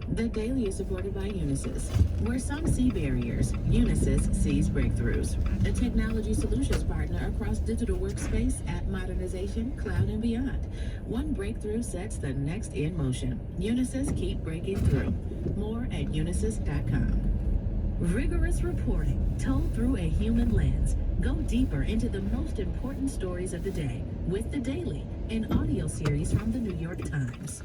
The Daily is supported by Unisys. Where some see barriers, Unisys sees breakthroughs. A technology solutions partner across digital workspace, app modernization, cloud, and beyond. One breakthrough sets the next in motion. Unisys keep breaking through. More at unisys.com. Rigorous reporting told through a human lens. Go deeper into the most important stories of the day with The Daily, an audio series from the New York Times.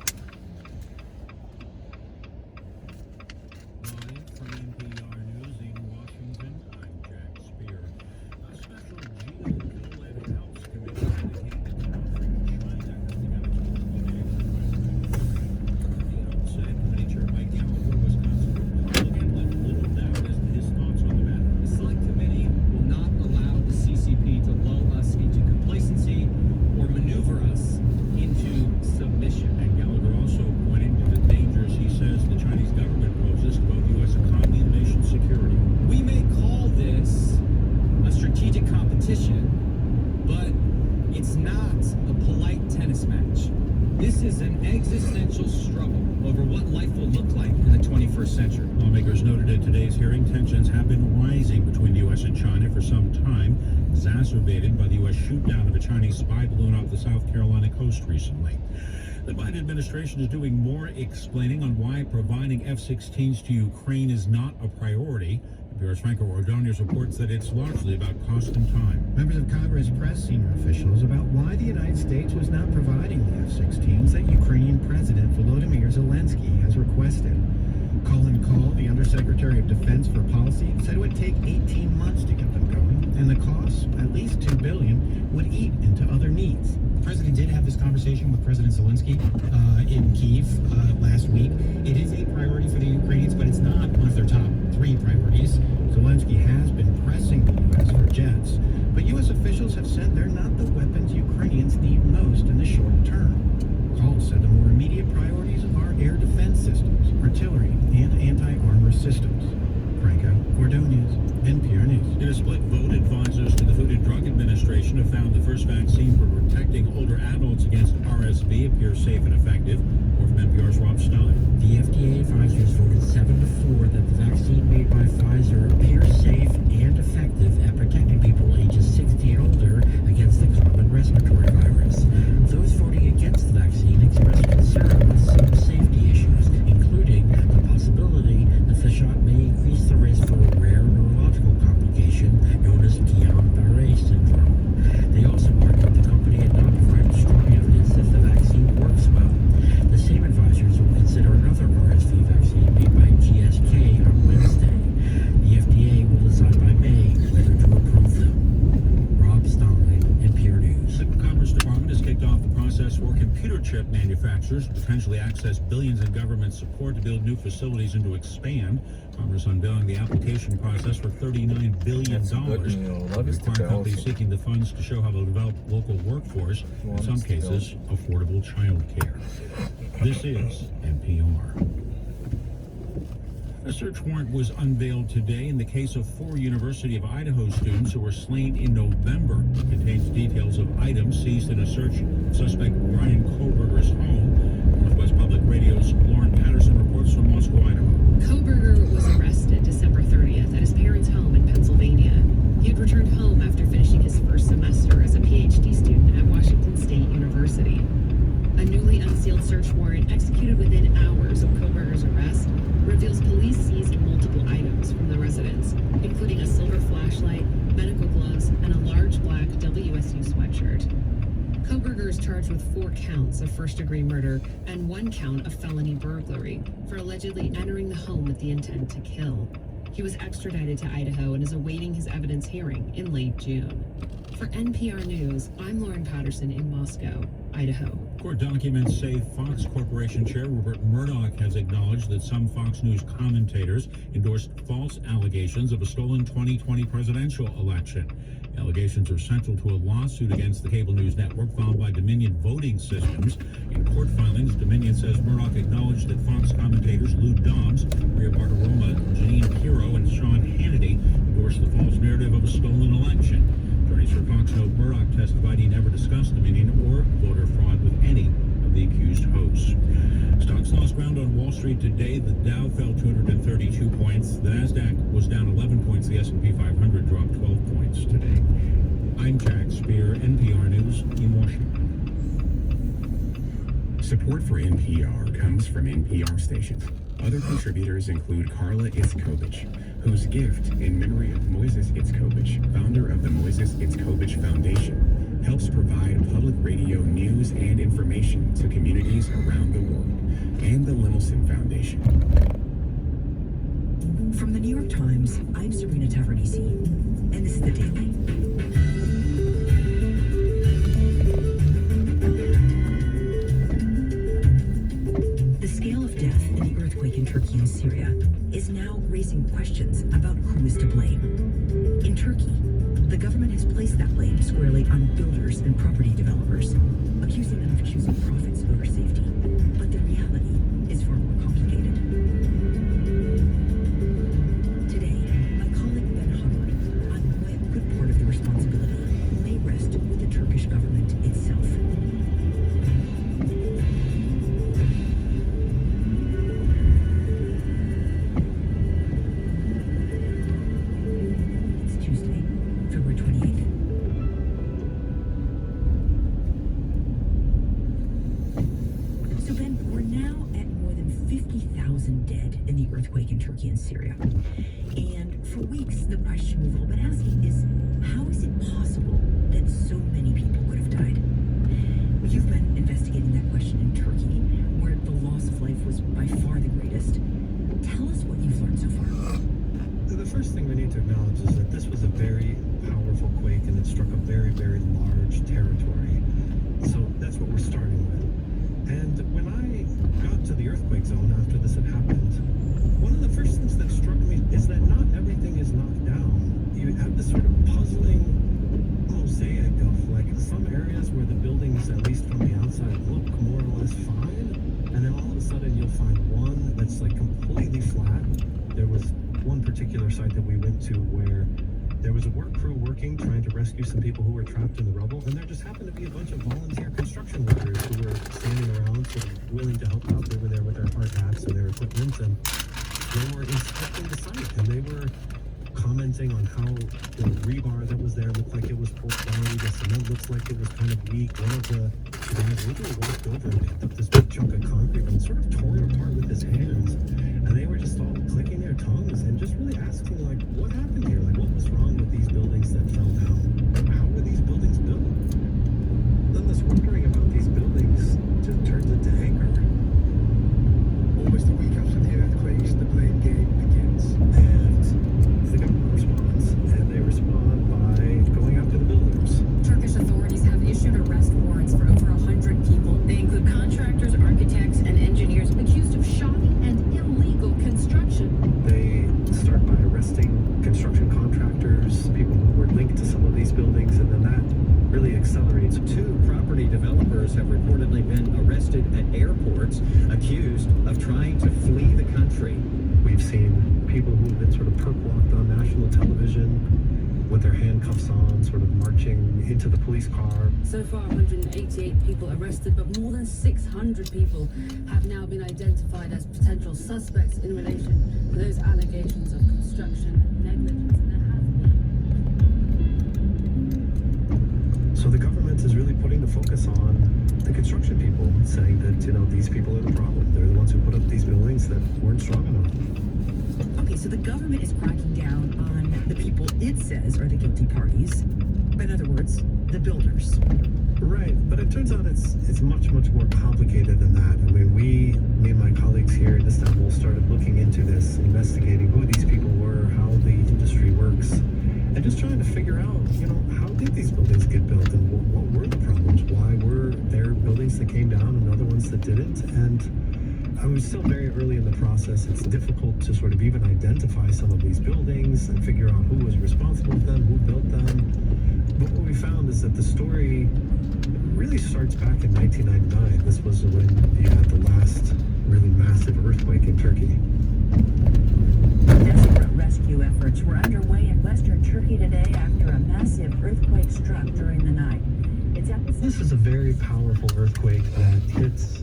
This is an existential struggle over what life will look like in the 21st century. Lawmakers noted at today's hearing tensions have been rising between the U.S. and China for some time, exacerbated by the U.S. shoot-down of a Chinese spy balloon off the South Carolina coast recently. The Biden administration is doing more explaining on why providing F-16s to Ukraine is not a priority. NPR's Franco Ordonez reports that it's largely about cost and time. Members of Congress pressed senior officials about why the United States was not providing the F-16s that Ukrainian President Volodymyr Zelensky has requested. Colin Kahl, the Undersecretary of Defense for Policy, said it would take 18 months to get them going, and the cost, at least $2 billion, would eat into other needs. The president did have this conversation with President Zelensky in Kyiv last week. It is a priority for the Ukrainians, but it's not one of their top 3 priorities. Zelensky has been pressing the U.S. for jets, but U.S. officials have said they're not the weapons Ukrainians need most in the short term. Kahl said the more immediate priorities are air defense systems, artillery, and anti-armor systems. Franco Ordonez, NPR News. In a split vote, advisors to the Food and Drug Administration have found the first vaccine for protecting older adults against RSV appears safe and effective. More from NPR's Rob Stein. The FDA advisors voted 7-4 that the vaccine made by Pfizer appears safe and effective at protecting people ages 60 and older against the common respiratory virus. Those voting against the vaccine expressed concern with some safety issues, including the possibility that the shot may increase the risk for a rare neurological complication known as Guillain-Barré syndrome. They also argued the company had not provided strong evidence that the vaccine works well. The same advisors will consider another RSV vaccine made by GSK on Wednesday. The FDA will decide by May whether to approve them. Rob Stein, NPR News. The Commerce Department has kicked off the process for computer chip manufacturers to potentially access billions in government support to build new facilities and to expand. Commerce unveiling the application process for $39 billion. Require companies seeking the funds to show how they'll develop local workforce, in some cases, affordable child care. This is NPR. A search warrant was unveiled today in the case of 4 University of Idaho students who were slain in November. It contains details of items seized in a search of suspect Brian Koberger's home. Northwest Public Radio's Lauren Patterson reports from Moscow, Idaho. Koberger was arrested December 30th at his parents' home in Pennsylvania. He had returned home after finishing his first semester as a PhD student at Washington State University. A newly unsealed search warrant executed within hours of Koberger's arrest reveals police seized multiple items from the residence, including a silver flashlight, medical gloves, and a large black WSU sweatshirt. Koberger is charged with 4 counts of first-degree murder and 1 count of felony burglary for allegedly entering the home with the intent to kill. He was extradited to Idaho and is awaiting his evidence hearing in late June. For NPR News, I'm Lauren Patterson in Moscow, Idaho. Court documents say Fox Corporation Chair Rupert Murdoch has acknowledged that some Fox News commentators endorsed false allegations of a stolen 2020 presidential election. Allegations are central to a lawsuit against the cable news network filed by Dominion Voting Systems. In court filings, Dominion says Murdoch acknowledged that Fox commentators Lou Dobbs, Maria Bartiromo, Janine Pirro, and Sean Hannity endorsed the false narrative of a stolen election. Attorneys for Fox note Murdoch testified he never discussed Dominion or voter fraud with any of the the accused hosts. Stocks lost ground on Wall Street today. The Dow fell 232 points. The Nasdaq was down 11 points. The S&P 500 dropped 12 points today. I'm Jack Spear, NPR News in Washington. Support for NPR comes from NPR stations. Other contributors include Carla Itzkovich, whose gift in memory of Moises Itzkovich, founder of the Moises Itzkovich Foundation, helps provide public radio news and information to communities around the world, and the Lemelson Foundation. From the New York Times, I'm Serena Tavernisi, and this is The Daily. The scale of death in the earthquake in Turkey and Syria is now raising questions about who is to blame. In Turkey, the government has placed that blame squarely on builders and property developers, accusing them of choosing profits over safety. But the reality is far more complicated. Today, my colleague Ben Hubbard on why a good part of the responsibility may rest with the Turkish government itself. It's Tuesday, February 28th. So Ben, we're now at more than 50,000 dead in the earthquake in Turkey and Syria. And for weeks, the question we've all been asking is, how is it possible that so many people could have died? You've been investigating that question in Turkey, where the loss of life was by far the greatest. Tell us what you've learned so far. The first thing we need to acknowledge is that this was a very powerful quake and it struck a very, very large territory. So that's what we're starting with. And when I got to the earthquake zone after this had happened, one of the first things that struck me is that not everything is knocked down. You have this sort of puzzling mosaic of like some areas where the buildings, at least from the outside, look more or less fine. And then all of a sudden you'll find one that's like completely flat. There was one particular site that we went to where there was a work crew working, trying to rescue some people who were trapped in the rubble, and there just happened to be a bunch of volunteer construction workers who were standing around, sort of willing to help out. They were there with their hard hats and their equipment, and they were inspecting the site, and they were commenting on how the rebar that was there looked like it was poor quality, the cement looks like it was kind of weak. One of the guys literally walked over and picked up this big chunk of concrete and sort of tore it apart with his hands. And they were just all clicking their tongues and just really asking, like, what happened here? Like, what was wrong with these buildings that fell down? How were these buildings built? Then this wondering about these buildings just turns into anger. Almost a week after the earthquakes, the blame game begins. And the government responds. And they respond by going after the builders. Turkish authorities have issued arrest warrants for over 100 people. They include contractors, architects, and engineers accused of shoddy and illegal construction. They start by arresting construction contractors, people who were linked to some of these buildings, and then that really accelerates. 2 property developers have reportedly been arrested at airports, accused of trying to flee the country. We've seen people who've been sort of perp-walked on national television with their handcuffs on, sort of marching into the police car. So far, 188 people arrested, but more than 600 people have now been identified as potential suspects in relation to those allegations of construction negligence. And there has been. So the government is really putting the focus on the construction people, saying that, you know, these people are the problem. They're the ones who put up these buildings that weren't strong enough. Okay, so the government is cracking down on the people it says are the guilty parties. In other words, the builders. Right, but it turns out it's much, much more complicated than that. I mean, me and my colleagues here in Istanbul started looking into this, investigating who these people were, how the industry works, and just trying to figure out, you know, how did these buildings get built and what were the problems? Why were there buildings that came down and other ones that didn't? And I was still very early in the process. It's difficult to sort of even identify some of these buildings and figure out who was responsible for them, who built them. But what we found is that the story really starts back in 1999. This was when you had the last really massive earthquake in Turkey. Desperate rescue efforts were underway in western Turkey today after a massive earthquake struck during the night. Its epicenter. This is a very powerful earthquake that hits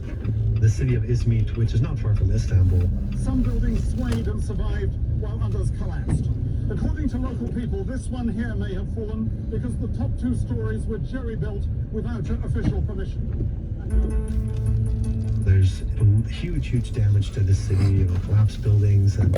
the city of Izmit, which is not far from Istanbul. Some buildings swayed and survived while others collapsed. According to local people, this one here may have fallen because the top 2 stories were jerry-built without official permission. There's huge damage to the city, collapsed buildings, and